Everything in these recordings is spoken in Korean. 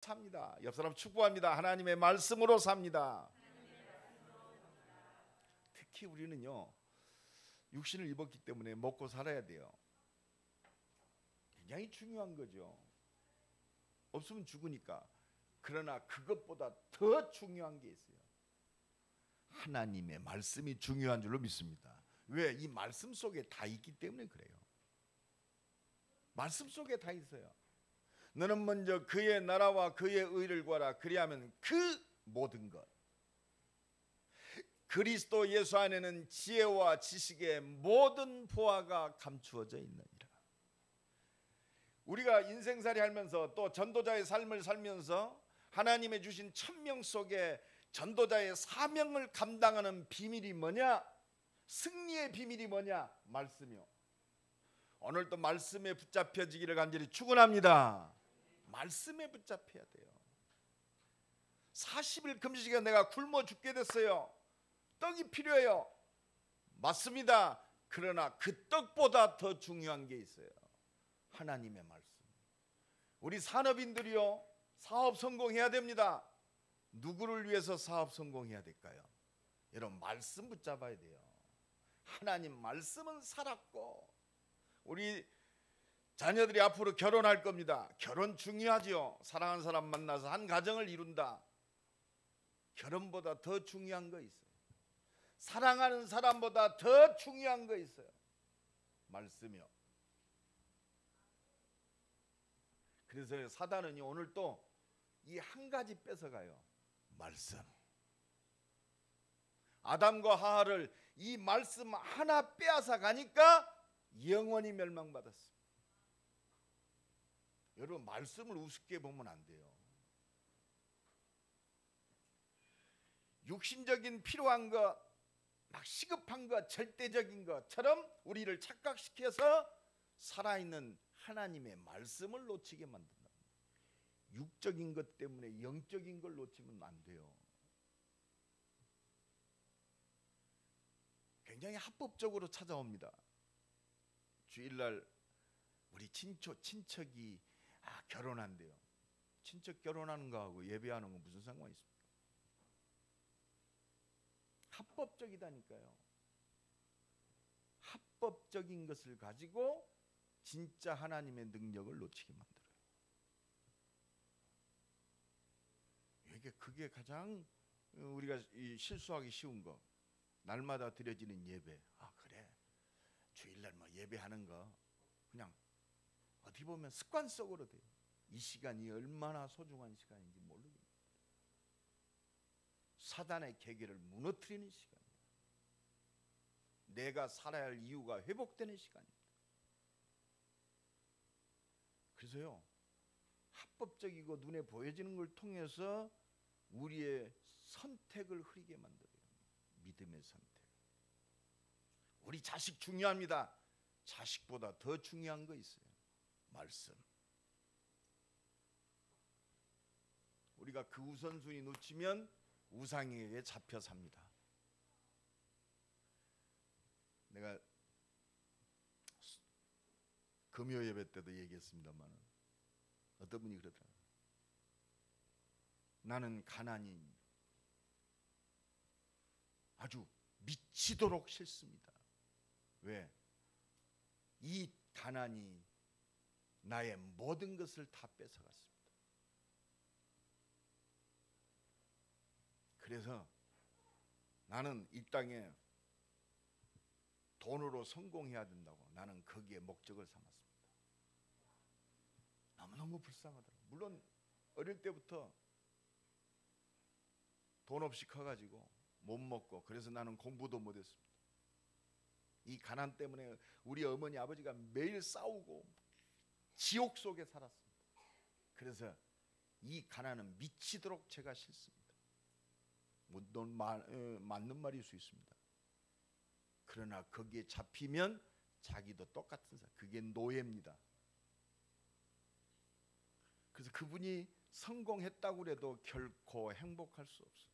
삽니다. 옆 사람 축복합니다. 하나님의 말씀으로 삽니다. 특히 우리는요, 육신을 입었기 때문에 먹고 살아야 돼요. 굉장히 중요한 거죠. 없으면 죽으니까. 그러나 그것보다 더 중요한 게 있어요. 하나님의 말씀이 중요한 줄로 믿습니다. 왜? 이 말씀 속에 다 있기 때문에 그래요. 말씀 속에 다 있어요. 너는 먼저 그의 나라와 그의 의를 구하라. 그리하면 그 모든 것, 그리스도 예수 안에는 지혜와 지식의 모든 보화가 감추어져 있느니라. 우리가 인생살이 하면서 또 전도자의 삶을 살면서 하나님의 주신 천명 속에 전도자의 사명을 감당하는 비밀이 뭐냐? 승리의 비밀이 뭐냐? 말씀이요. 오늘도 말씀에 붙잡혀지기를 간절히 축원합니다. 말씀에 붙잡혀야 돼요. 40일 금식에 내가 굶어 죽게 됐어요. 떡이 필요해요. 맞습니다. 그러나 그 떡보다 더 중요한 게 있어요. 하나님의 말씀. 우리 산업인들이요, 사업 성공해야 됩니다. 누구를 위해서 사업 성공해야 될까요? 여러분, 말씀 붙잡아야 돼요. 하나님 말씀은 살았고, 우리 자녀들이 앞으로 결혼할 겁니다. 결혼 중요하죠. 사랑하는 사람 만나서 한 가정을 이룬다. 결혼보다 더 중요한 거 있어요. 사랑하는 사람보다 더 중요한 거 있어요. 말씀이요. 그래서 사단은요, 오늘 또 이 한 가지 뺏어가요. 말씀. 아담과 하와를 이 말씀 하나 빼앗아 가니까 영원히 멸망받았습니다. 여러분, 말씀을 우습게 보면 안 돼요. 육신적인 필요한 것, 막 시급한 것, 절대적인 것처럼 우리를 착각시켜서 살아있는 하나님의 말씀을 놓치게 만든다. 육적인 것 때문에 영적인 걸 놓치면 안 돼요. 굉장히 합법적으로 찾아옵니다. 주일날 우리 친척이 결혼한대요. 친척 결혼하는 거하고 예배하는 거 무슨 상관이 있습니까? 합법적이다니까요. 합법적인 것을 가지고 진짜 하나님의 능력을 놓치게 만들어요. 그게 가장 우리가 실수하기 쉬운 거. 날마다 드려지는 예배. 그래, 주일날 뭐 예배하는 거 그냥 어떻게 보면 습관 속으로 돼요. 이 시간이 얼마나 소중한 시간인지 모르겠어요. 사단의 계계를 무너뜨리는 시간입니다. 내가 살아야 할 이유가 회복되는 시간입니다. 그래서요, 합법적이고 눈에 보여지는 걸 통해서 우리의 선택을 흐리게 만들어요. 믿음의 선택. 우리 자식 중요합니다. 자식보다 더 중요한 거 있어요. 말씀. 우리가 그 우선순위 놓치면 우상에게 잡혀 삽니다. 내가 금요 예배 때도 얘기했습니다만 어떤 분이 그러더라고요. 나는 가난이 아주 미치도록 싫습니다. 왜? 이 가난이 나의 모든 것을 다 뺏어갔습니다. 그래서 나는 이 땅에 돈으로 성공해야 된다고 나는 거기에 목적을 삼았습니다. 너무너무 불쌍하더라고요. 물론 어릴 때부터 돈 없이 커가지고 못 먹고 그래서 나는 공부도 못했습니다. 이 가난 때문에 우리 어머니 아버지가 매일 싸우고 지옥 속에 살았습니다. 그래서 이 가난은 미치도록 제가 싫습니다. 맞는 말일 수 있습니다. 그러나 거기에 잡히면 자기도 똑같은 사람, 그게 노예입니다. 그래서 그분이 성공했다고 해도 결코 행복할 수 없어요.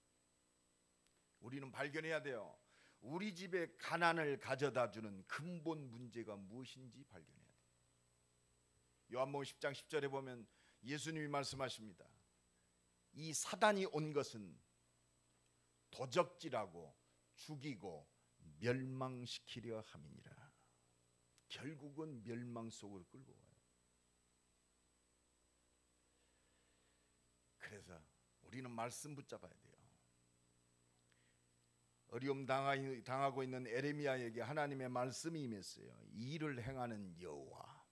우리는 발견해야 돼요. 우리 집에 가난을 가져다 주는 근본 문제가 무엇인지 발견해야 돼요. 요한복음 10장 10절에 보면 예수님이 말씀하십니다. 이 사단이 온 것은 도적질하고 죽이고 멸망시키려 함이니라. 결국은 멸망 속으로 끌고 가요. 그래서 우리는 말씀 붙잡아야 돼요. 어려움 당하고 있는 에레미야에게 하나님의 말씀이 임했어요. 이 일을 행하는 여호와,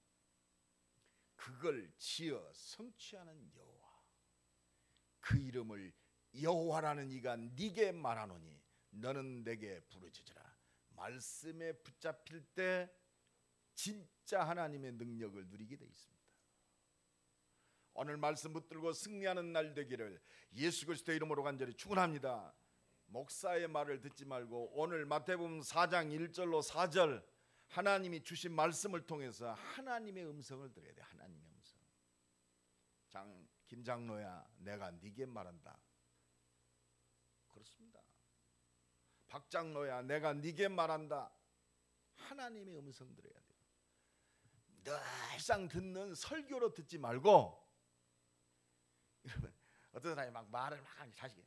그걸 지어 성취하는 여호와, 그 이름을 여호와라는 이가 네게 말하노니 너는 내게 부르짖으라. 말씀에 붙잡힐 때 진짜 하나님의 능력을 누리게 돼 있습니다. 오늘 말씀 붙들고 승리하는 날 되기를 예수 그리스도의 이름으로 간절히 축원합니다. 목사의 말을 듣지 말고 오늘 마태복음 4장 1절로 4절 하나님이 주신 말씀을 통해서 하나님의 음성을 들어야 돼. 하나님의 음성. 김장로야, 내가 네게 말한다. 그렇습니다. 박장로야, 내가 네게 말한다. 하나님의 음성 들어야 돼요. 늘상 듣는 설교로 듣지 말고, 여러분 어떤 사람이 막 말을 막 하니 자식이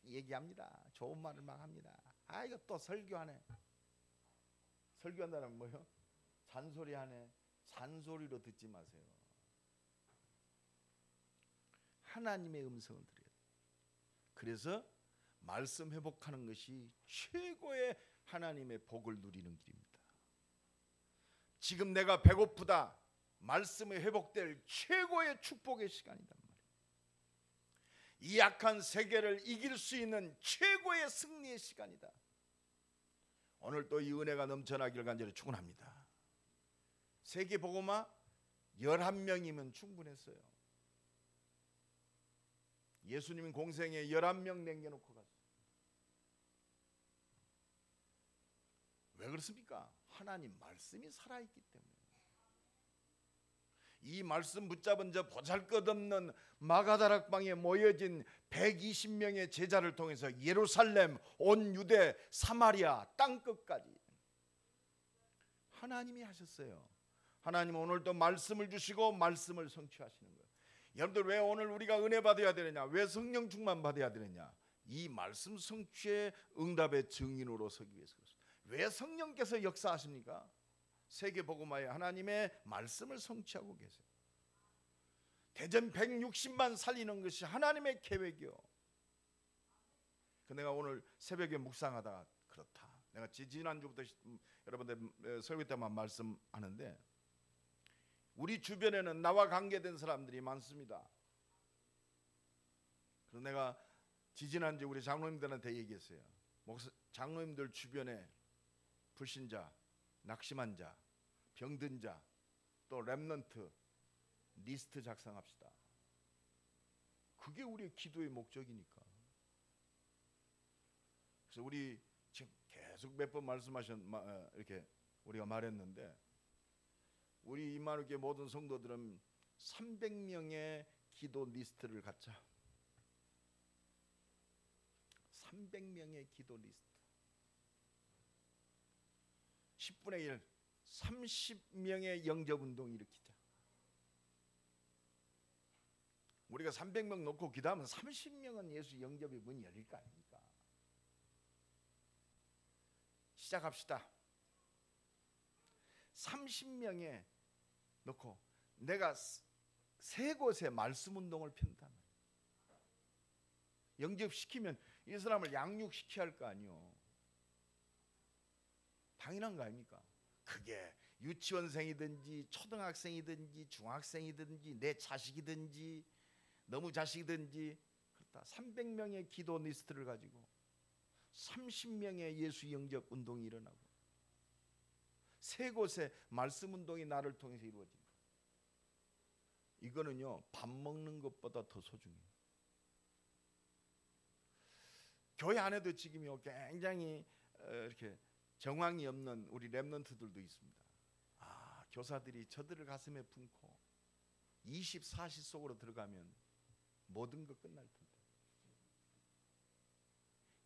얘기합니다. 좋은 말을 막 합니다. 아, 이거 또 설교하네. 설교한다는 뭐요? 잔소리하네. 잔소리로 듣지 마세요. 하나님의 음성을 들어야 돼요. 그래서 말씀 회복하는 것이 최고의 하나님의 복을 누리는 길입니다. 지금 내가 배고프다. 말씀이 회복될 최고의 축복의 시간이단 말이에요. 이 약한 세계를 이길 수 있는 최고의 승리의 시간이다. 오늘 또 이 은혜가 넘쳐나기를 간절히 축원합니다. 세계 복음화 11명이면 충분했어요. 예수님 공생에 11명 남겨놓고 갔어요. 왜 그렇습니까? 하나님 말씀이 살아있기 때문에. 이 말씀 붙잡은 저 보잘것없는 마가다락방에 모여진 120명의 제자를 통해서 예루살렘, 온 유대, 사마리아 땅끝까지 하나님이 하셨어요. 하나님은 오늘도 말씀을 주시고 말씀을 성취하시는 거예요. 여러분들, 왜 오늘 우리가 은혜 받아야 되느냐? 왜 성령 충만 받아야 되느냐? 이 말씀 성취의 응답의 증인으로 서기 위해서 그렇습니다. 왜 성령께서 역사하십니까? 세계 복음화에 하나님의 말씀을 성취하고 계세요. 대전 160만 살리는 것이 하나님의 계획이요. 내가 오늘 새벽에 묵상하다가 그렇다. 내가 지난주부터 여러분들 설교 때만 말씀하는데, 우리 주변에는 나와 관계된 사람들이 많습니다. 그래서 내가 지난주 우리 장로님들한테 얘기했어요. 장로님들 주변에 불신자, 낙심한 자, 병든 자, 또 렘넌트 리스트 작성합시다. 그게 우리의 기도의 목적이니까. 그래서 우리 지금 계속 몇 번 이렇게 우리가 말했는데, 우리 이만우교회 모든 성도들은 300명의 기도 리스트를 갖자. 300명의 기도 리스트. 10분의 1, 30명의 영접운동 일으키자. 우리가 300명 놓고 기도하면 30명은 예수 영접의 문이 열릴 거 아닙니까? 시작합시다. 30명에 놓고 내가 세 곳에 말씀 운동을 편다. 영접시키면 이 사람을 양육시켜야 할 거 아니요. 당연한 거 아닙니까? 그게 유치원생이든지 초등학생이든지 중학생이든지 내 자식이든지 너무 자식이든지 그렇다. 300명의 기도 리스트를 가지고 30명의 예수 영접 운동이 일어나고 세 곳의 말씀 운동이 나를 통해서 이루어집니다. 이거는요, 밥 먹는 것보다 더 소중해요. 교회 안에도 지금요 굉장히 이렇게 정황이 없는 우리 렘넌트들도 있습니다. 교사들이 저들을 가슴에 품고 24시 속으로 들어가면 모든 것 끝날 텐데,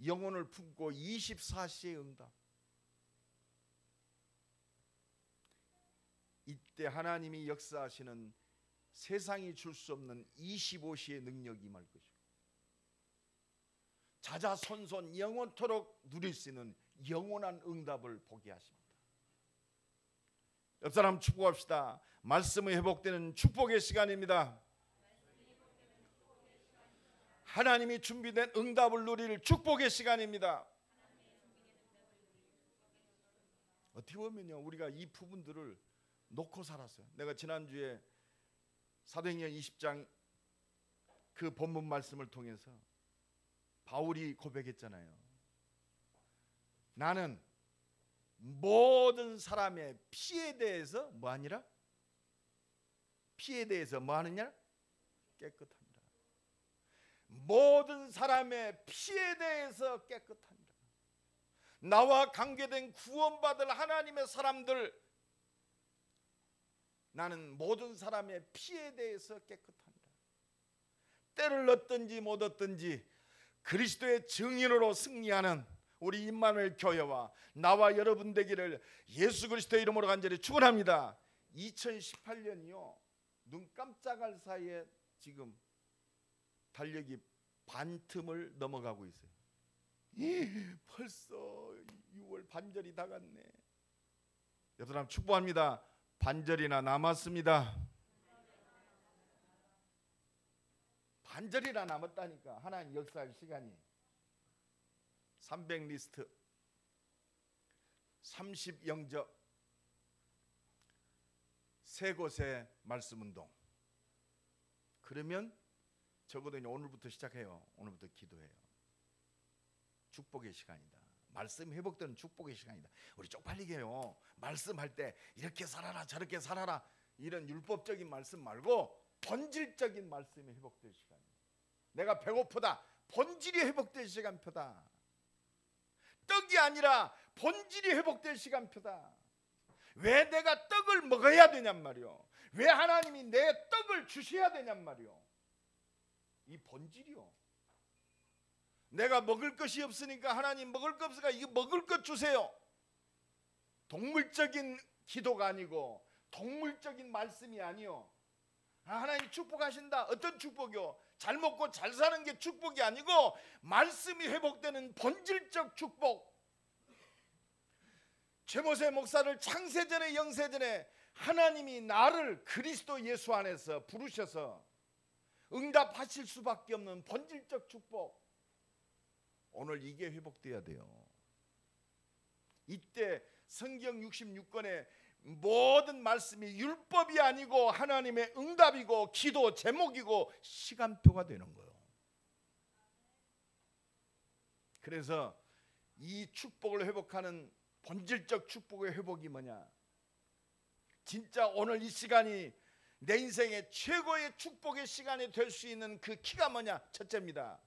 영혼을 품고 24시의 응답. 이때 하나님이 역사하시는 세상이 줄 수 없는 25시의 능력이 임할 것이고 자자손손 영원토록 누릴 수 있는 영원한 응답을 보게 하십니다. 옆 사람 축복합시다. 말씀이 회복되는 축복의 시간입니다. 하나님이 준비된 응답을 누릴 축복의 시간입니다. 어떻게 보면요, 우리가 이 부분들을 놓고 살았어요. 내가 지난주에 사도행전 20장 그 본문 말씀을 통해서 바울이 고백했잖아요. 나는 모든 사람의 피에 대해서 뭐하니라? 피에 대해서 뭐하느냐? 깨끗합니다. 모든 사람의 피에 대해서 깨끗합니다. 나와 관계된 구원받을 하나님의 사람들, 나는 모든 사람의 피에 대해서 깨끗합니다. 때를 얻든지 못 얻든지 그리스도의 증인으로 승리하는 우리 임마누엘 교회와 나와 여러분 되기를 예수 그리스도의 이름으로 간절히 축원합니다. 2018년이요, 눈 깜짝할 사이에 지금 달력이 반틈을 넘어가고 있어요. 벌써 6월 반절이 다 갔네. 여러분 축복합니다. 반절이나 남았습니다. 반절이나 남았다니까. 하나님 역사할 시간이 300 리스트 30 영접 세 곳의 말씀 운동. 그러면 적어도 이제 오늘부터 시작해요. 오늘부터 기도해요. 축복의 시간이다. 말씀 회복되는 축복의 시간이다. 우리 쪽팔리게 해요. 말씀할 때 이렇게 살아라 저렇게 살아라 이런 율법적인 말씀 말고 본질적인 말씀이 회복될 시간이에요. 내가 배고프다. 본질이 회복될 시간표다. 떡이 아니라 본질이 회복될 시간표다. 왜 내가 떡을 먹어야 되냔 말이요. 왜 하나님이 내 떡을 주셔야 되냔 말이요. 이 본질이요. 내가 먹을 것이 없으니까 하나님 먹을 것 없으니까 이거 먹을 것 주세요. 동물적인 기도가 아니고 동물적인 말씀이 아니요. 하나님 축복하신다. 어떤 축복이요? 잘 먹고 잘 사는 게 축복이 아니고 말씀이 회복되는 본질적 축복. 최모세 목사를 창세전에 영세전에 하나님이 나를 그리스도 예수 안에서 부르셔서 응답하실 수밖에 없는 본질적 축복. 오늘 이게 회복돼야 돼요. 이때 성경 66권의 모든 말씀이 율법이 아니고 하나님의 응답이고 기도 제목이고 시간표가 되는 거예요. 그래서 이 축복을 회복하는 본질적 축복의 회복이 뭐냐? 진짜 오늘 이 시간이 내 인생의 최고의 축복의 시간이 될 수 있는 그 키가 뭐냐? 첫째입니다.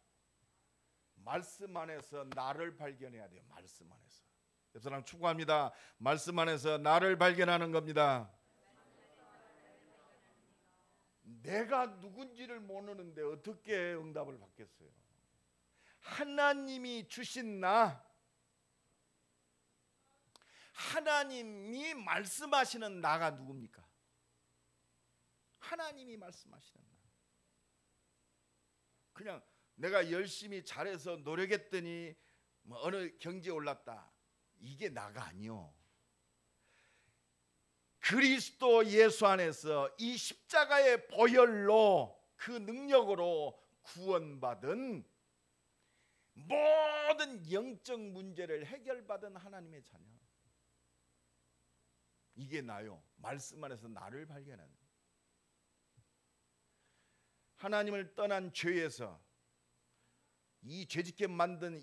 말씀 안에서 나를 발견해야 돼요. 말씀 안에서. 옆 사람 축복합니다. 말씀 안에서 나를 발견하는 겁니다. 내가 누군지를 모르는데 어떻게 응답을 받겠어요? 하나님이 주신 나, 하나님이 말씀하시는 나가 누굽니까? 하나님이 말씀하시는 나. 그냥 내가 열심히 잘해서 노력했더니 뭐 어느 경지에 올랐다. 이게 나가 아니요. 그리스도 예수 안에서 이 십자가의 보혈로 그 능력으로 구원받은 모든 영적 문제를 해결받은 하나님의 자녀. 이게 나요. 말씀 안에서 나를 발견하는. 하나님을 떠난 죄에서 이 죄짓게 만든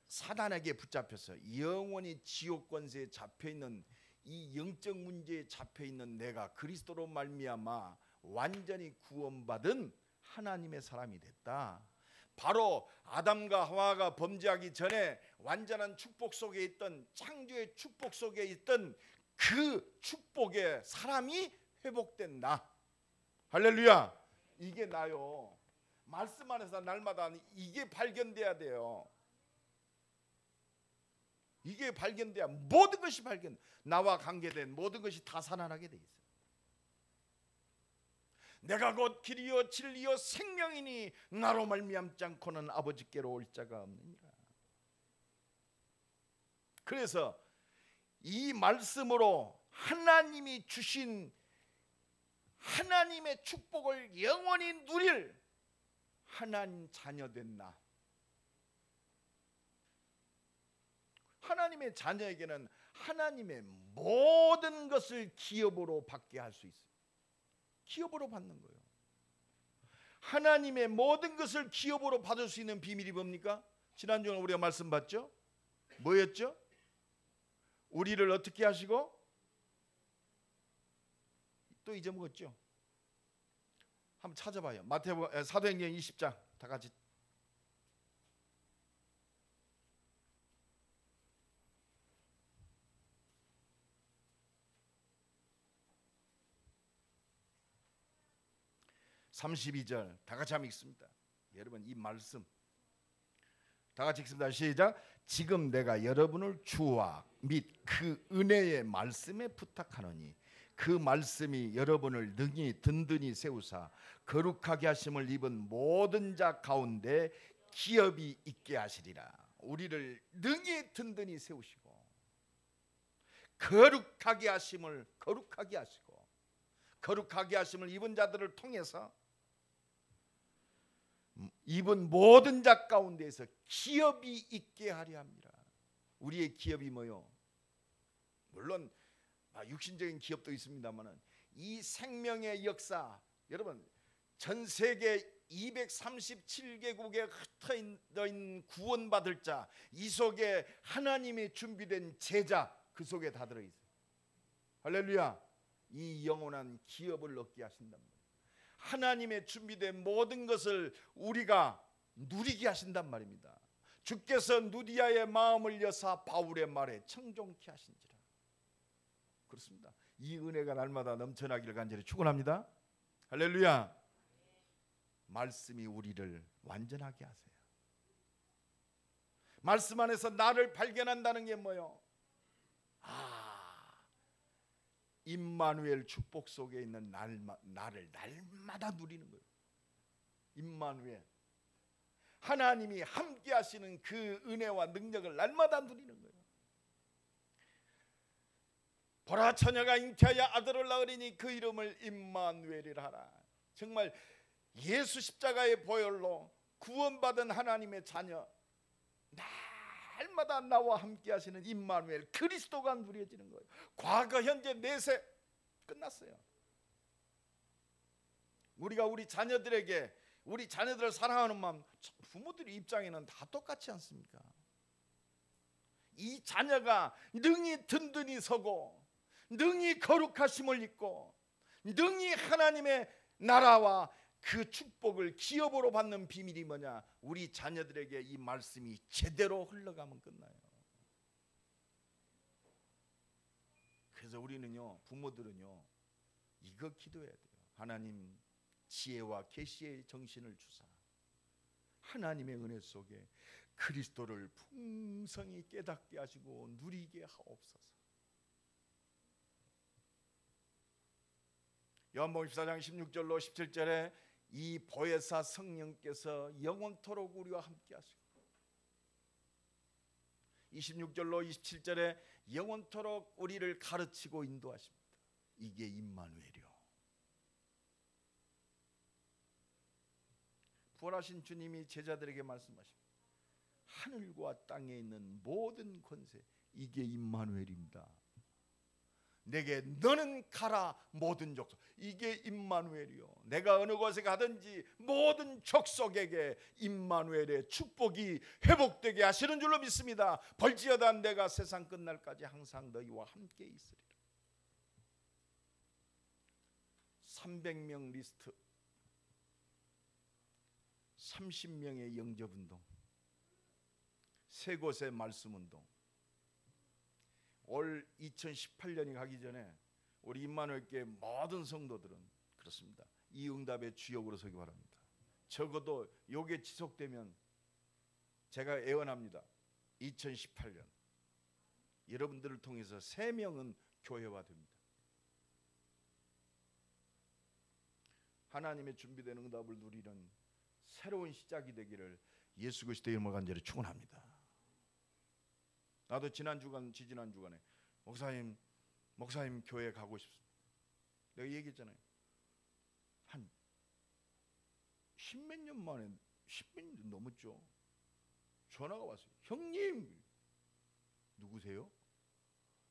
사단에게 붙잡혀서 영원히 지옥 권세에 잡혀있는 이 영적 문제에 잡혀있는 내가 그리스도로 말미암아 완전히 구원받은 하나님의 사람이 됐다. 바로 아담과 하와가 범죄하기 전에 완전한 축복 속에 있던 창조의 축복 속에 있던 그 축복의 사람이 회복된 나. 할렐루야. 이게 나요. 말씀 안에서 날마다 이게 발견돼야 돼요. 이게 발견돼야 모든 것이 나와 관계된 모든 것이 다 살아나게 돼 있어요. 내가 곧 길이요 진리요 생명이니 나로 말미암지 않고는 아버지께로 올 자가 없느니라. 그래서 이 말씀으로 하나님이 주신 하나님의 축복을 영원히 누릴 하나님 자녀된 나, 하나님의 자녀에게는 하나님의 모든 것을 기업으로 받게 할 수 있어요. 기업으로 받는 거예요. 하나님의 모든 것을 기업으로 받을 수 있는 비밀이 뭡니까? 지난주에 우리가 말씀 봤죠? 뭐였죠? 우리를 어떻게 하시고 또 잊어먹었죠? 한번 찾아봐요. 사도행전 20장 다 같이. (32절) 다 같이 한번 읽습니다. 여러분 이 말씀 다 같이 읽습니다. 시작. 지금 내가 여러분을 주와 및 그 은혜의 말씀에 부탁하노니 그 말씀이 여러분을 능히 든든히 세우사 거룩하게 하심을 입은 모든 자 가운데 기업이 있게 하시리라. 우리를 능히 든든히 세우시고 거룩하게 하시고 거룩하게 하심을 입은 자들을 통해서 입은 모든 자 가운데에서 기업이 있게 하려 합니다. 우리의 기업이 뭐요? 물론 육신적인 기업도 있습니다만 이 생명의 역사, 여러분 전 세계 237개국에 흩어있는 구원받을 자, 이 속에 하나님이 준비된 제자, 그 속에 다 들어있어요. 할렐루야. 이 영원한 기업을 얻게 하신단 말이에요. 하나님의 준비된 모든 것을 우리가 누리게 하신단 말입니다. 주께서 누디아의 마음을 여사 바울의 말에 청종케 하신지라. 그렇습니다. 이 은혜가 날마다 넘쳐나기를 간절히 축원합니다. 할렐루야. 말씀이 우리를 완전하게 하세요. 말씀 안에서 나를 발견한다는 게 뭐요? 임마누엘 축복 속에 있는 나를 날마다 누리는 거예요. 임마누엘, 하나님이 함께 하시는 그 은혜와 능력을 날마다 누리는 거예요. 보라, 처녀가 잉태하여 아들을 낳으리니 그 이름을 임마누엘이라 하라. 정말 예수 십자가의 보혈로 구원받은 하나님의 자녀, 날마다 나와 함께 하시는 임마누엘 그리스도가 누려지는 거예요. 과거, 현재, 내세 끝났어요. 우리가 우리 자녀들에게 우리 자녀들을 사랑하는 마음, 부모들 입장에는 다 똑같지 않습니까? 이 자녀가 능히 든든히 서고 능히 거룩하심을 입고 능히 하나님의 나라와 그 축복을 기업으로 받는 비밀이 뭐냐? 우리 자녀들에게 이 말씀이 제대로 흘러가면 끝나요. 그래서 우리는요, 부모들은요, 이거 기도해야 돼요. 하나님, 지혜와 계시의 정신을 주사 하나님의 은혜 속에 그리스도를 풍성히 깨닫게 하시고 누리게 하옵소서. 요한복음 14장 16절로 17절에 이 보혜사 성령께서 영원토록 우리와 함께 하시고 26절로 27절에 영원토록 우리를 가르치고 인도하십니다. 이게 임마누엘이요. 부활하신 주님이 제자들에게 말씀하십니다. 하늘과 땅에 있는 모든 권세, 이게 임마누엘입니다. 내게 너는 가라 모든 족속, 이게 임마누엘이요. 내가 어느 곳에 가든지 모든 족속에게 임마누엘의 축복이 회복되게 하시는 줄로 믿습니다. 벌지어다 내가 세상 끝날까지 항상 너희와 함께 있으리라. 300명 리스트, 30명의 영접운동, 3곳의 말씀운동. 올 2018년이 가기 전에 우리 임마누엘교회 모든 성도들은 그렇습니다. 이 응답의 주역으로 서기 바랍니다. 적어도 요게 지속되면 제가 애원합니다. 2018년 여러분들을 통해서 3명은 교회화됩니다. 하나님의 준비된 응답을 누리는 새로운 시작이 되기를 예수 그리스도의 이름으로 간절히 축원합니다. 나도 지지난 주간에 목사님 교회 가고 싶습니다. 내가 얘기했잖아요. 한 10몇 년 만에 10몇 년 넘었죠. 전화가 왔어요. 형님 누구세요?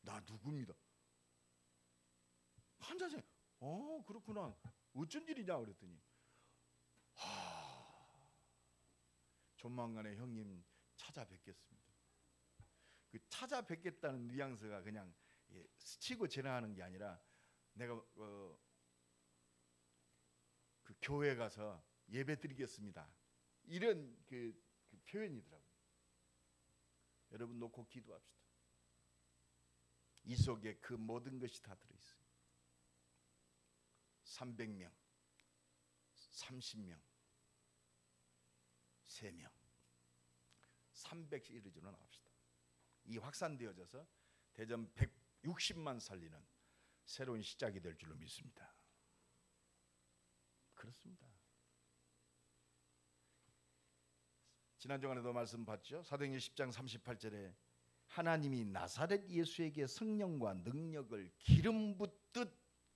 나 누구입니다. 환자세. 그렇구나. 어쩐 일이냐 그랬더니 조만간에 형님 찾아뵙겠습니다. 그 찾아뵙겠다는 뉘앙스가 그냥 스치고 지나가는 게 아니라 내가 그 교회 가서 예배 드리겠습니다. 이런 그 표현이더라고요. 여러분 놓고 기도합시다. 이 속에 그 모든 것이 다 들어있어요. 300명, 30명, 3명, 300씩 이르지는 합시다. 이 확산되어져서 대전 160만 살리는 새로운 시작이 될 줄로 믿습니다. 그렇습니다. 지난 주간에도 말씀 봤죠. 사도행전 10장 38절에 하나님이 나사렛 예수에게 성령과 능력을 기름 붓듯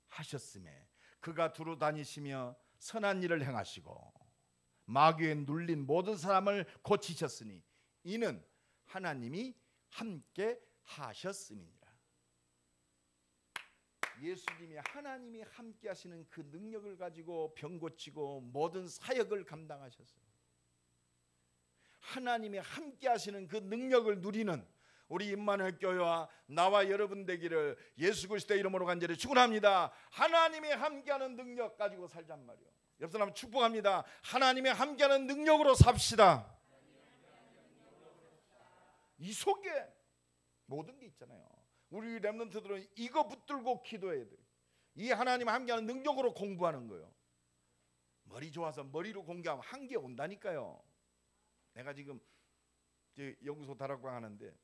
하셨음에 그가 두루 다니시며 선한 일을 행하시고 마귀에 눌린 모든 사람을 고치셨으니 이는 하나님이 함께 하셨음이니라. 예수님이 하나님이 함께 하시는 그 능력을 가지고 병 고치고 모든 사역을 감당하셨어요. 하나님이 함께 하시는 그 능력을 누리는 우리 임마누엘 교회와 나와 여러분 되기를 예수 그리스도의 이름으로 간절히 축원합니다. 하나님이 함께하는 능력 가지고 살잔 말이요. 옆 사람 축복합니다. 하나님이 함께하는 능력으로 삽시다. 이 속에 모든 게 있잖아요. 우리 렘넌트들은 이거 붙들고 기도해야 돼요. 이 하나님 함께하는 능력으로 공부하는 거예요. 머리 좋아서 머리로 공부하면 한계 온다니까요. 내가 지금 연구소 다락방 하는데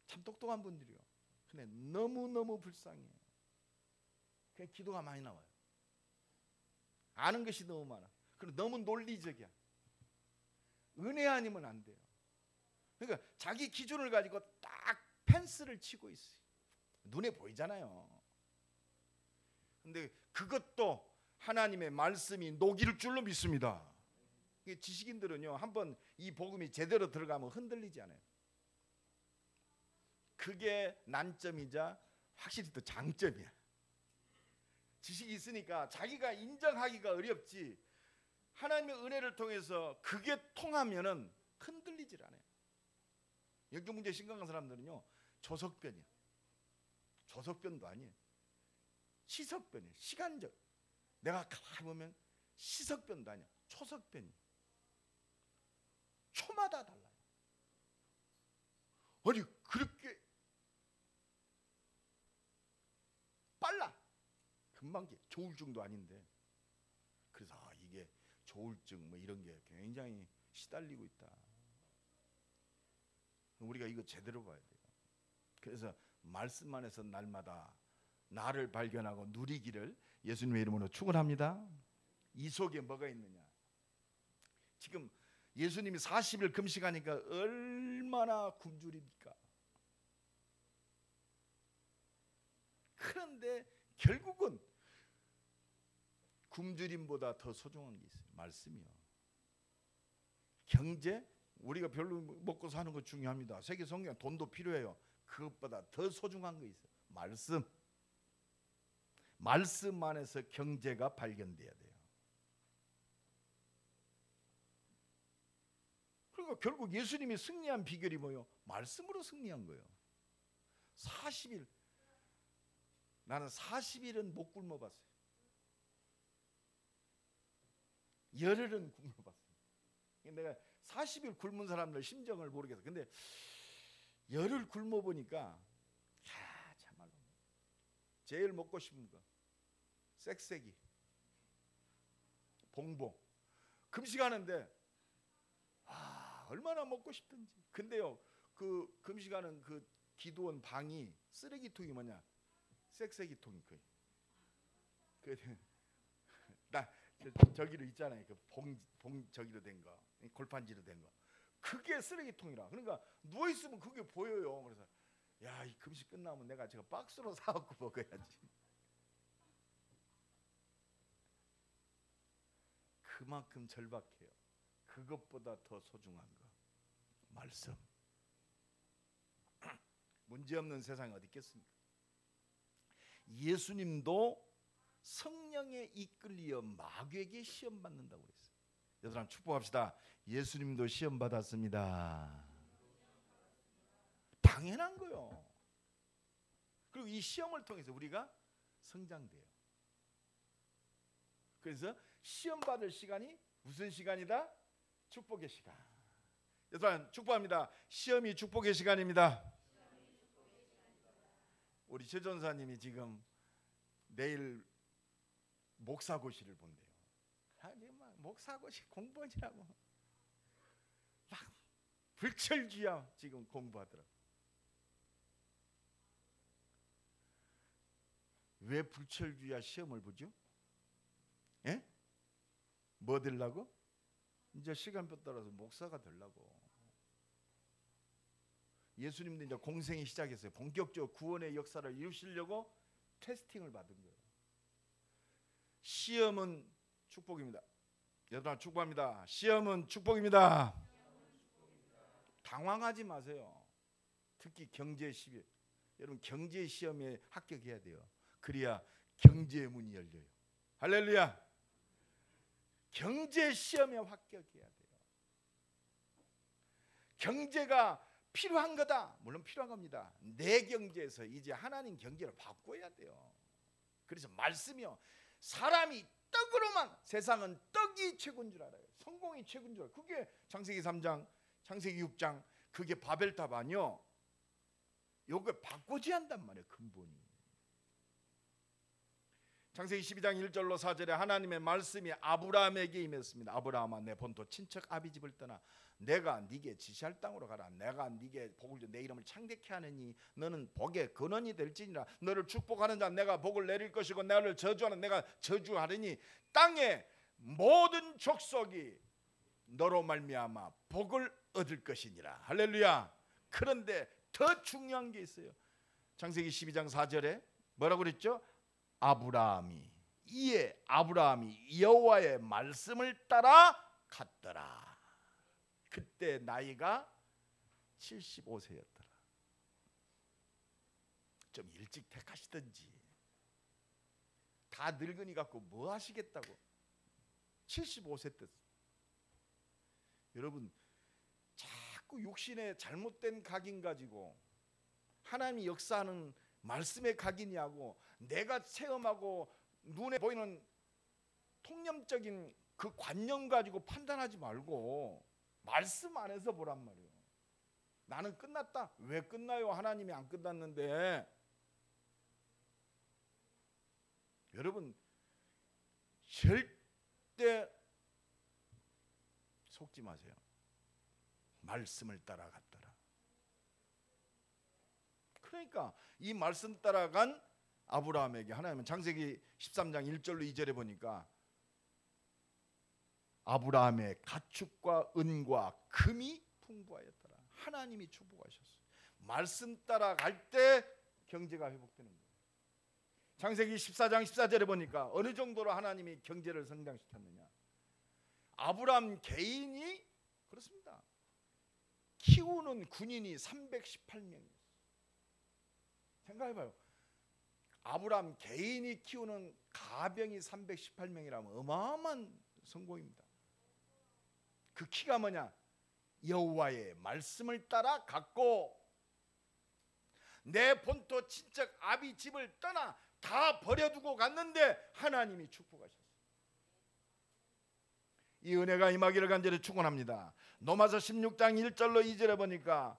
참 똑똑한 분들이요. 근데 너무너무 불쌍해요. 그냥 기도가 많이 나와요. 아는 것이 너무 많아. 그리고 너무 논리적이야. 은혜 아니면 안 돼요. 그러니까 자기 기준을 가지고 딱 펜스를 치고 있어요. 눈에 보이잖아요. 근데 그것도 하나님의 말씀이 녹일 줄로 믿습니다. 지식인들은요, 한번 이 복음이 제대로 들어가면 흔들리지 않아요. 그게 난점이자 확실히 또 장점이야. 지식이 있으니까 자기가 인정하기가 어렵지, 하나님의 은혜를 통해서 그게 통하면은 흔들리질 않아요. 영적 문제 심각한 사람들은요, 조석변이야. 조석변도 아니에요. 시석변이에요. 시간적. 내가 가만히 보면 시석변도 아니야. 초석변이에요. 초마다 달라요. 아니 그렇게 빨라. 금방 조울증도 아닌데. 그래서 이게 조울증 뭐 이런 게 굉장히 시달리고 있다. 우리가 이거 제대로 봐야 돼요. 그래서 말씀 안에서 날마다 나를 발견하고 누리기를 예수님의 이름으로 축원합니다. 이 속에 뭐가 있느냐? 지금 예수님이 40일 금식하니까 얼마나 굶주립니까? 그런데 결국은 굶주림보다 더 소중한 게 있어요. 말씀이요. 경제, 우리가 별로 먹고 사는 거 중요합니다. 세계 성경 돈도 필요해요. 그것보다 더 소중한 거 있어요. 말씀. 말씀 안에서 경제가 발견돼야 돼요. 그러니까 결국 예수님이 승리한 비결이 뭐예요? 말씀으로 승리한 거예요. 40일. 나는 40일은 못 굶어봤어요. 열흘은 굶어봤어요. 내가 40일 굶은 사람들 심정을 모르겠어. 근데 열흘 굶어보니까 참말로 제일 먹고 싶은 거 쌕쌕이, 봉봉. 금식하는데 얼마나 먹고 싶든지. 근데요, 그 금식하는 그 기도원 방이 쓰레기통이 뭐냐? 쌕쌕이통이 거예요. 그, 나 저기로 있잖아요. 그 봉 저기로 된 거, 골판지로 된 거. 그게 쓰레기통이라. 그러니까 누워 있으면 그게 보여요. 그래서 야, 이 금식 끝나면 내가 제가 박스로 사갖고 먹어야지. 그만큼 절박해요. 그것보다 더 소중한 거 말씀. 문제없는 세상이 어디 있겠습니까? 예수님도 성령에 이끌려 마귀에게 시험 받는다고 그랬어요. 여러분 축복합시다. 예수님도 시험 받았습니다. 당연한 거요. 그리고 이 시험을 통해서 우리가 성장돼요. 그래서 시험 받을 시간이 무슨 시간이다? 축복의 시간. 여러분 축복합니다. 시험이 축복의 시간입니다. 우리 최 전사님이 지금 내일 목사고시를 본대요. 막 목사고시 공부하시라고 막 불철주야 지금 공부하더라고. 왜 불철주야 시험을 보죠? 예? 뭐 되려고? 이제 시간표 따라서 목사가 되려고. 예수님도 이제 공생이 시작했어요. 본격적으로 구원의 역사를 이루시려고 테스팅을 받은 거예요. 시험은 축복입니다. 여러분 축복합니다. 시험은 축복입니다. 당황하지 마세요. 특히 경제 시험. 여러분 경제 시험에 합격해야 돼요. 그래야 경제의 문이 열려요. 할렐루야. 경제 시험에 합격해야 돼요. 경제가 필요한 거다. 물론 필요한 겁니다. 내 경제에서 이제 하나님 경제를 바꿔야 돼요. 그래서 말씀이요. 사람이 떡으로만, 세상은 떡이 최고인 줄 알아요. 성공이 최고인 줄 알아요. 그게 창세기 3장, 창세기 6장, 그게 바벨탑 아니요. 요거 바꿔줘야 한단 말이에요. 근본이. 창세기 12장 1절로 4절에 하나님의 말씀이 아브라함에게 임했습니다. 아브라함아, 내 본토 친척 아비집을 떠나 내가 네게 지시할 땅으로 가라. 내가 네게 복을 줘 내 이름을 창대케 하느니 너는 복의 근원이 될지니라. 너를 축복하는 자 내가 복을 내릴 것이고 너를 저주하는 내가 저주하리니 땅의 모든 족속이 너로 말미암아 복을 얻을 것이니라. 할렐루야. 그런데 더 중요한 게 있어요. 창세기 12장 4절에 뭐라고 그랬죠? 아브라함이 여호와의 말씀을 따라 갔더라. 그때 나이가 75세였더라. 좀 일찍 택하시든지. 다 늙은이 갖고 뭐 하시겠다고. 75세 때. 여러분 자꾸 육신의 잘못된 각인 가지고 하나님이 역사하는 말씀의 각인이하고 내가 체험하고 눈에 보이는 통념적인 그 관념 가지고 판단하지 말고 말씀 안에서 보란 말이에요. 나는 끝났다. 왜 끝나요? 하나님이 안 끝났는데. 여러분 절대 속지 마세요. 말씀을 따라갔더라. 그러니까 이 말씀 따라간 아브라함에게 하나님은 창세기 13장 1절로 2절에 보니까 아브라함의 가축과 은과 금이 풍부하였더라. 하나님이 축복하셨어요. 말씀 따라갈 때 경제가 회복되는 거예요. 창세기 14장 14절에 보니까 어느 정도로 하나님이 경제를 성장시켰느냐. 아브라함 개인이 그렇습니다. 키우는 군인이 318명이었어요. 생각해봐요. 아브라함 개인이 키우는 가병이 318명이라면 어마어마한 성공입니다. 그 키가 뭐냐? 여호와의 말씀을 따라 갔고 내 본토 친척 아비 집을 떠나 다 버려두고 갔는데 하나님이 축복하셨어요. 이 은혜가 임하기를 간절히 축원합니다. 로마서 16장 1절로 2절에 보니까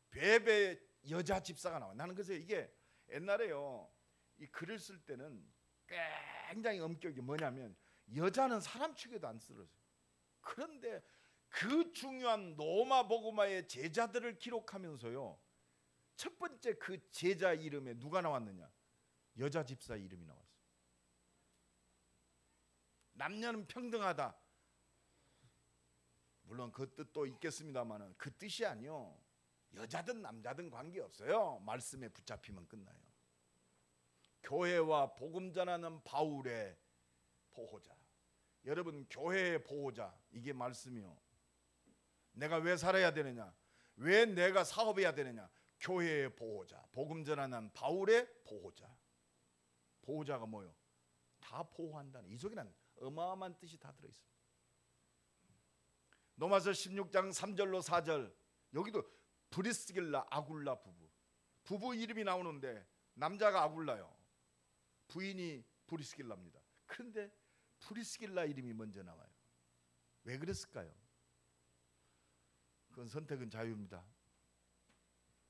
베베 여자 집사가 나와요. 나는 그래서 이게 옛날에요 이 글을 쓸 때는 굉장히 엄격이 뭐냐면 여자는 사람 취급도 안 쓰러져요. 그런데 그 중요한 로마 복음화의 제자들을 기록하면서요 첫 번째 그 제자 이름에 누가 나왔느냐? 여자 집사 이름이 나왔어요. 남녀는 평등하다. 물론 그 뜻도 있겠습니다만 그 뜻이 아니요. 여자든 남자든 관계없어요. 말씀에 붙잡히면 끝나요. 교회와 복음 전하는 바울의 보호자. 여러분, 교회의 보호자, 이게 말씀이요. 내가 왜 살아야 되느냐? 왜 내가 사업해야 되느냐? 교회의 보호자, 복음 전하는 바울의 보호자. 보호자가 뭐요? 다 보호한다는, 이 속에는 어마어마한 뜻이 다 들어있습니다. 로마서 16장 3절로 4절, 여기도 브리스길라 아굴라 부부 이름이 나오는데 남자가 아굴라요, 부인이 브리스길라입니다. 그런데 브리스길라 이름이 먼저 나와요. 왜 그랬을까요? 그건 선택은 자유입니다.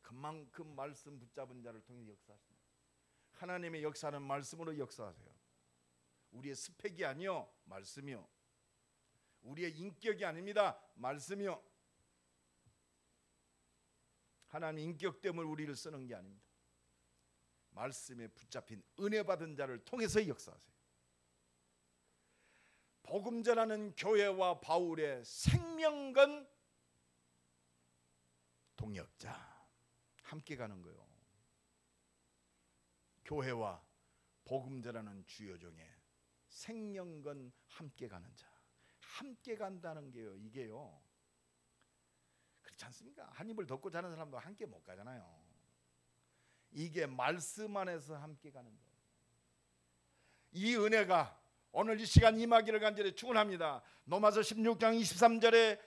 그만큼 말씀 붙잡은 자를 통해 역사하십니다. 하나님의 역사는 말씀으로 역사하세요. 우리의 스펙이 아니요, 말씀이요. 우리의 인격이 아닙니다, 말씀이요. 하나님 인격 때문에 우리를 쓰는 게 아닙니다. 말씀에 붙잡힌 은혜 받은 자를 통해서 역사하세요. 복음 전하는 교회와 바울의 생명건 동역자, 함께 가는 거요. 교회와 복음 전하는 주여 중에 생명건 함께 가는 자, 함께 간다는 게요, 이게요, 그렇지 않습니까? 한 입을 덮고 자는 사람도 함께 못 가잖아요. 이게 말씀 안에서 함께 가는 거예요. 이 은혜가 오늘 이 시간 임하기를 간절히 축원합니다. 로마서 16장 23절에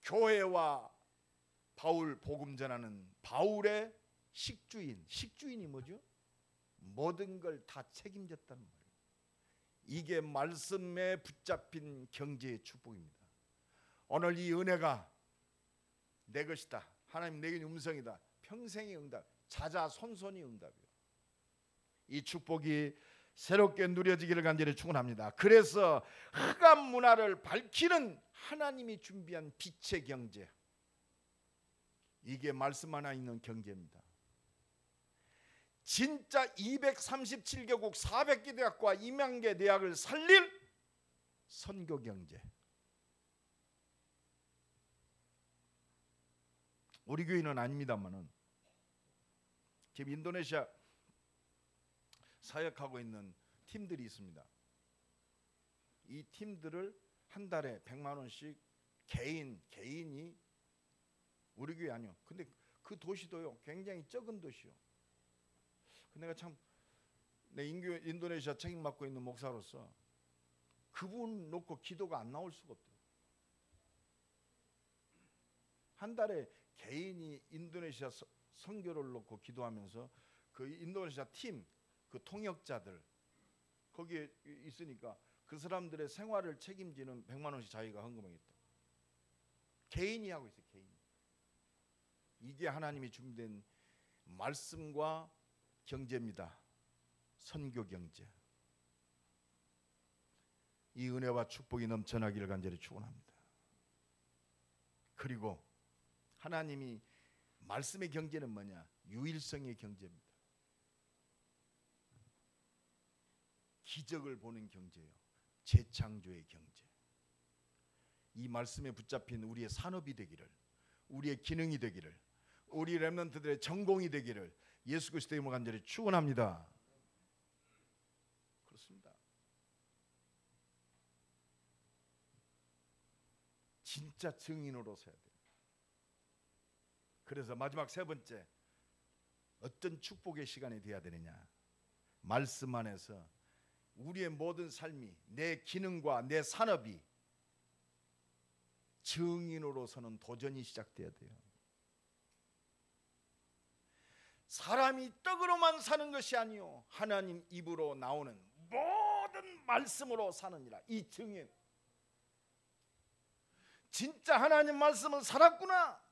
교회와 바울 복음 전하는 바울의 식주인이 뭐죠? 모든 걸 다 책임졌다는 말이에요. 이게 말씀에 붙잡힌 경제의 축복입니다. 오늘 이 은혜가 내 것이다, 하나님 내게 음성이다, 평생의 응답, 자자손손이 응답이에요. 이 축복이 새롭게 누려지기를 간절히 축원합니다. 그래서 흑암 문화를 밝히는 하나님이 준비한 빛의 경제, 이게 말씀 하나 있는 경제입니다. 진짜 237개국 400개 대학과 2만 개 대학을 살릴 선교 경제. 우리 교회는 아닙니다만은 지금 인도네시아 사역하고 있는 팀들이 있습니다. 이 팀들을 한 달에 100만 원씩 개인이, 우리 교회 아니요. 근데 그 도시도요, 굉장히 적은 도시요. 내가 참, 내 인도네시아 책임 맡고 있는 목사로서 그분 놓고 기도가 안 나올 수가 없대요. 한 달에 개인이 인도네시아 선교를 놓고 기도하면서 그 인도네시아 팀, 그 통역자들 거기에 있으니까 그 사람들의 생활을 책임지는 100만 원씩 자기가 헌금하겠다. 개인이 하고 있어요, 개인. 이게 하나님이 준비된 말씀과 경제입니다. 선교 경제. 이 은혜와 축복이 넘쳐나기를 간절히 축원합니다. 그리고 하나님이 말씀의 경제는 뭐냐? 유일성의 경제입니다. 기적을 보는 경제요, 재창조의 경제. 이 말씀에 붙잡힌 우리의 산업이 되기를, 우리의 기능이 되기를, 우리 렘넌트들의 전공이 되기를 예수 그리스도의 이름으로 간절히 축원합니다. 그렇습니다. 진짜 증인으로 서야 돼요. 그래서 마지막 세 번째, 어떤 축복의 시간이 되어야 되느냐? 말씀 안에서 우리의 모든 삶이, 내 기능과 내 산업이 증인으로 서는 도전이 시작돼야 돼요. 사람이 떡으로만 사는 것이 아니요, 하나님 입으로 나오는 모든 말씀으로 사느니라. 이 증인, 진짜 하나님 말씀은 살았구나.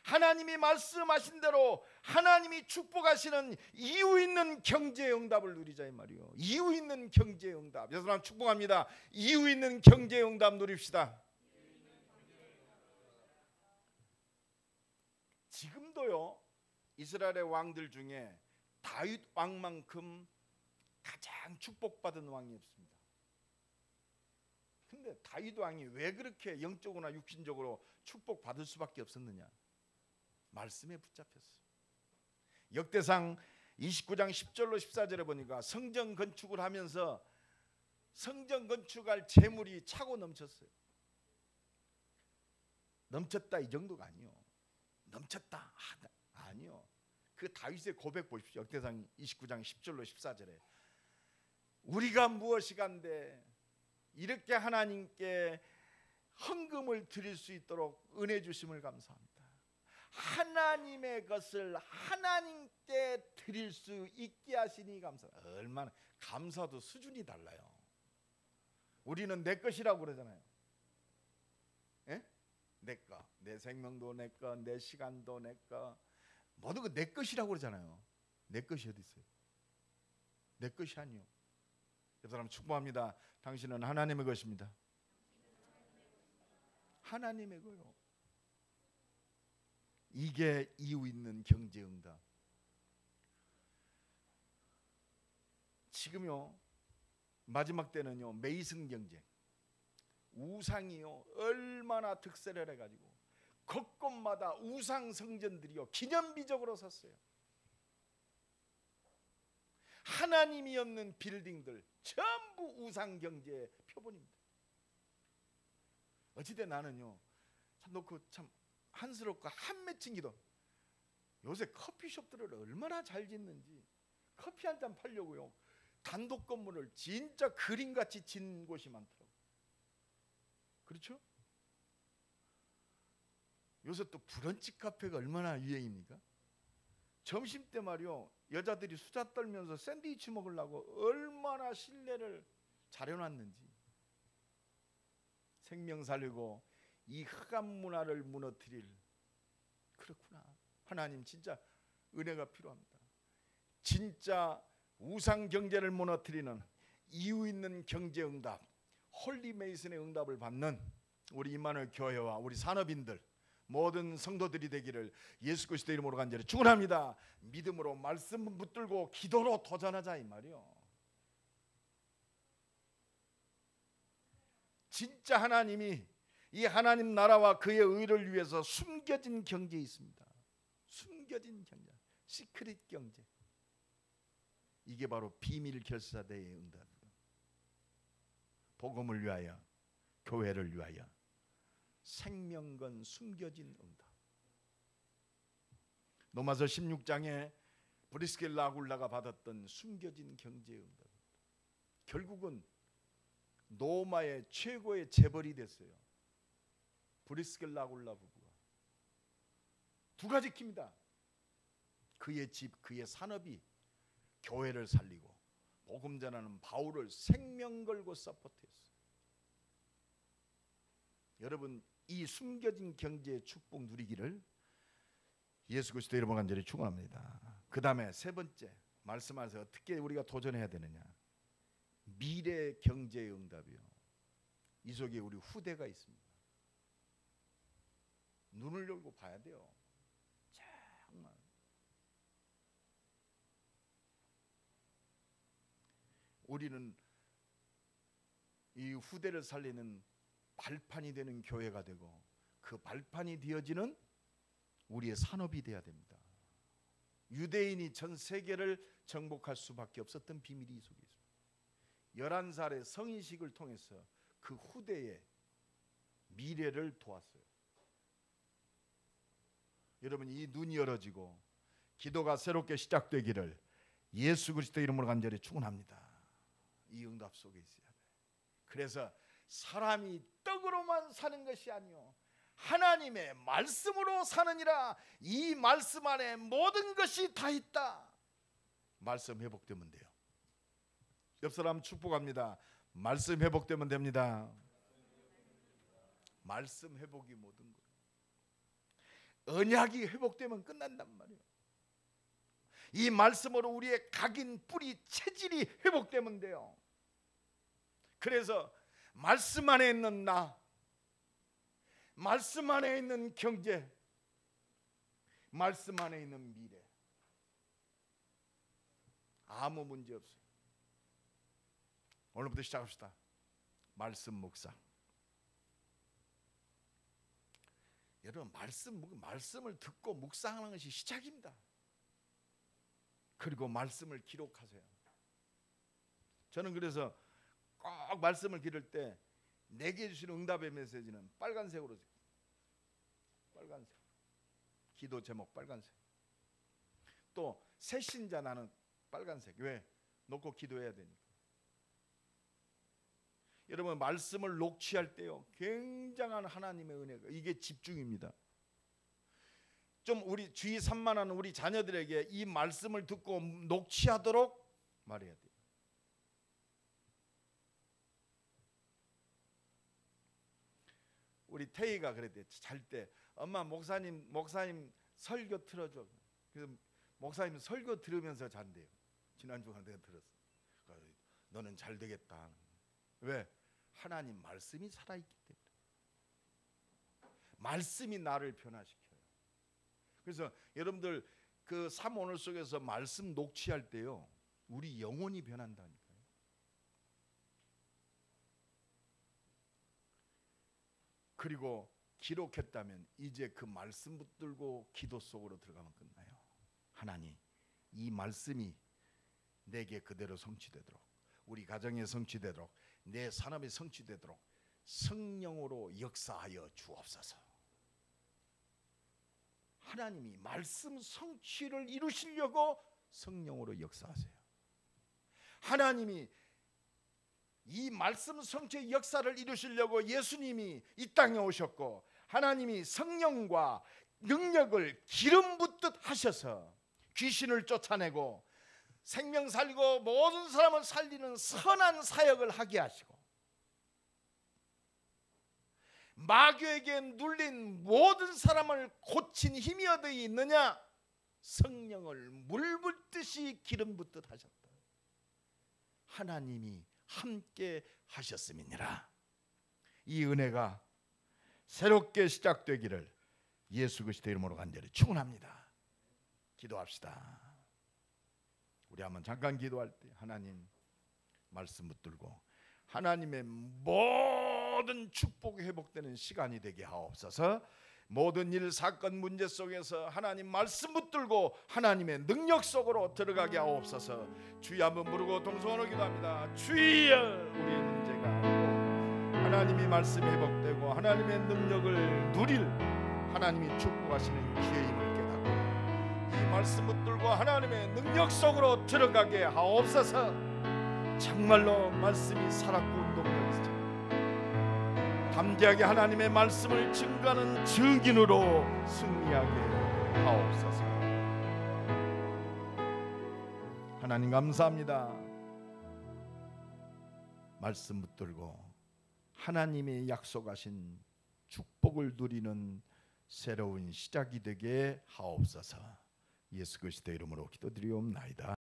하나님이 말씀하신 대로 하나님이 축복하시는 이유 있는 경제의 응답을 누리자, 이 말이요. 이유 있는 경제의 응답. 여러분 축복합니다. 이유 있는 경제의 응답 누립시다. 지금도요, 이스라엘의 왕들 중에 다윗 왕만큼 가장 축복받은 왕이 없습니다. 근데 다윗 왕이 왜 그렇게 영적으로나 육신적으로 축복받을 수밖에 없었느냐? 말씀에 붙잡혔어. 역대상 29장 10절로 14절에 보니까 성전 건축을 하면서 성전 건축할 재물이 차고 넘쳤어요. 넘쳤다 이 정도가 아니요. 넘쳤다 아니요. 그 다윗의 고백 보십시오. 역대상 29장 10절로 14절에 우리가 무엇이간데 이렇게 하나님께 헌금을 드릴 수 있도록 은혜 주심을 감사합니다. 하나님의 것을 하나님께 드릴 수 있게 하시니 감사합니다. 얼마나 감사도 수준이 달라요. 우리는 내 것이라고 그러잖아요. 예? 내 거, 내 생명도 내 거, 내 시간도 내 거, 모두 그 내 것이라고 그러잖아요. 내 것이 어디 있어요? 내 것이 아니요. 그 사람 축복합니다. 당신은 하나님의 것입니다. 하나님의 거요. 이게 이유 있는 경제응답. 지금요 마지막 때는요 메이슨 경제, 우상이요 얼마나 득세를 해가지고 곳곳마다 우상 성전들이요 기념비적으로 섰어요. 하나님이 없는 빌딩들 전부 우상 경제의 표본입니다. 어찌된 나는요 참 놓고 참 한스럽고 한 맺힌 기도. 요새 커피숍들을 얼마나 잘 짓는지. 커피 한 잔 팔려고요 단독 건물을 진짜 그림같이 짓는 곳이 많더라고요. 그렇죠? 요새 또 브런치 카페가 얼마나 유행입니까? 점심때 말이요 여자들이 수다 떨면서 샌드위치 먹으려고 얼마나 실내를 잘 해놨는지. 생명 살리고 이 흑암 문화를 무너뜨릴, 그렇구나. 하나님 진짜 은혜가 필요합니다. 진짜 우상 경제를 무너뜨리는 이유 있는 경제 응답, 홀리 메이슨의 응답을 받는 우리 임마누엘 교회와 우리 산업인들 모든 성도들이 되기를 예수 그리스도 이름으로 간절히 축원합니다. 믿음으로 말씀 붙들고 기도로 도전하자 이 말이요. 진짜 하나님이 이 하나님 나라와 그의 의를 위해서 숨겨진 경제에 있습니다. 숨겨진 경제, 시크릿 경제. 이게 바로 비밀 결사대의 응답이에요. 복음을 위하여, 교회를 위하여 생명건 숨겨진 응답. 로마서 16장에 브리스길라 아굴라가 받았던 숨겨진 경제의 응답. 결국은 로마의 최고의 재벌이 됐어요. 브리스길라 아굴라 부부가. 두 가지 킵니다. 그의 집, 그의 산업이 교회를 살리고 복음 전하는 바울을 생명 걸고 서포트했어요. 여러분 이 숨겨진 경제의 축복 누리기를 예수 그리스도 이름으로 간절히 축원합니다. 그 다음에 세 번째 말씀하세요. 어떻게 우리가 도전해야 되느냐? 미래 경제의 응답이요. 이 속에 우리 후대가 있습니다. 눈을 열고 봐야 돼요. 정말. 우리는 이 후대를 살리는 발판이 되는 교회가 되고 그 발판이 되어지는 우리의 산업이 돼야 됩니다. 유대인이 전 세계를 정복할 수밖에 없었던 비밀이 이 속에 있습니다. 11살의 성인식을 통해서 그 후대의 미래를 도왔어요. 여러분 이 눈이 열어지고 기도가 새롭게 시작되기를 예수 그리스도 이름으로 간절히 축원합니다. 이 응답 속에 있어야 돼. 그래서 사람이 떡으로만 사는 것이 아니요 하나님의 말씀으로 사느니라. 이 말씀 안에 모든 것이 다 있다. 말씀 회복되면 돼요. 옆 사람 축복합니다. 말씀 회복되면 됩니다. 말씀 회복이 모든 것. 언약이 회복되면 끝난단 말이에요. 이 말씀으로 우리의 각인, 뿌리, 체질이 회복되면 돼요. 그래서 말씀 안에 있는 나, 말씀 안에 있는 경제, 말씀 안에 있는 미래, 아무 문제 없어요. 오늘부터 시작합시다. 말씀 묵상. 여러분 말씀을 듣고 묵상하는 것이 시작입니다. 그리고 말씀을 기록하세요. 저는 그래서 꼭 말씀을 기를 때 내게 주신 응답의 메시지는 빨간색으로, 빨간색, 기도 제목 빨간색. 또 새신자 나는 빨간색. 왜? 놓고 기도해야 되니까. 여러분 말씀을 녹취할 때요, 굉장한 하나님의 은혜가, 이게 집중입니다. 좀 우리 주의 산만한 우리 자녀들에게 이 말씀을 듣고 녹취하도록 말해야 돼요. 우리 태희가 그랬대. 잘 때 엄마 목사님 설교 틀어줘. 그래서 목사님 설교 들으면서 잔대요. 지난주에 내가 들었어. 너는 잘 되겠다. 왜? 하나님 말씀이 살아있기 때문에. 말씀이 나를 변화시켜요. 그래서 여러분들 그 삶 오늘 속에서 말씀 녹취할 때요, 우리 영혼이 변한다니까요. 그리고 기록했다면 이제 그 말씀 붙들고 기도 속으로 들어가면 끝나요. 하나님, 이 말씀이 내게 그대로 성취되도록, 우리 가정에 성취되도록, 내 산업에 성취되도록 성령으로 역사하여 주옵소서. 하나님이 말씀 성취를 이루시려고 성령으로 역사하세요. 하나님이 이 말씀 성취의 역사를 이루시려고 예수님이 이 땅에 오셨고, 하나님이 성령과 능력을 기름 붓듯 하셔서 귀신을 쫓아내고 생명 살리고 모든 사람을 살리는 선한 사역을 하게 하시고, 마귀에게 눌린 모든 사람을 고친 힘이 어디 있느냐? 성령을 물 붓듯이 기름 붓듯 하셨다. 하나님이 함께 하셨음이니라. 이 은혜가 새롭게 시작되기를 예수 그리스도의 이름으로 간절히 축원합니다. 기도합시다. 우리 한번 잠깐 기도할 때 하나님 말씀 붙들고 하나님의 모든 축복이 회복되는 시간이 되게 하옵소서. 모든 일 사건 문제 속에서 하나님 말씀 붙들고 하나님의 능력 속으로 들어가게 하옵소서. 주여 한번 부르고 동성으로 기도합니다. 주여, 우리의 문제가 아니고 하나님이 말씀이 회복되고 하나님의 능력을 누릴 하나님이 축복하시는 기회임을 깨닫고 이 말씀 붙들고 하나님의 능력 속으로 들어가게 하옵소서. 정말로 말씀이 살았고 운동력이 있어. 담대하게 하나님의 말씀을 증거하는 증인으로 승리하게 하옵소서. 하나님 감사합니다. 말씀 붙들고 하나님의 약속하신 축복을 누리는 새로운 시작이 되게 하옵소서. 예수 그리스도의 이름으로 기도드리옵나이다.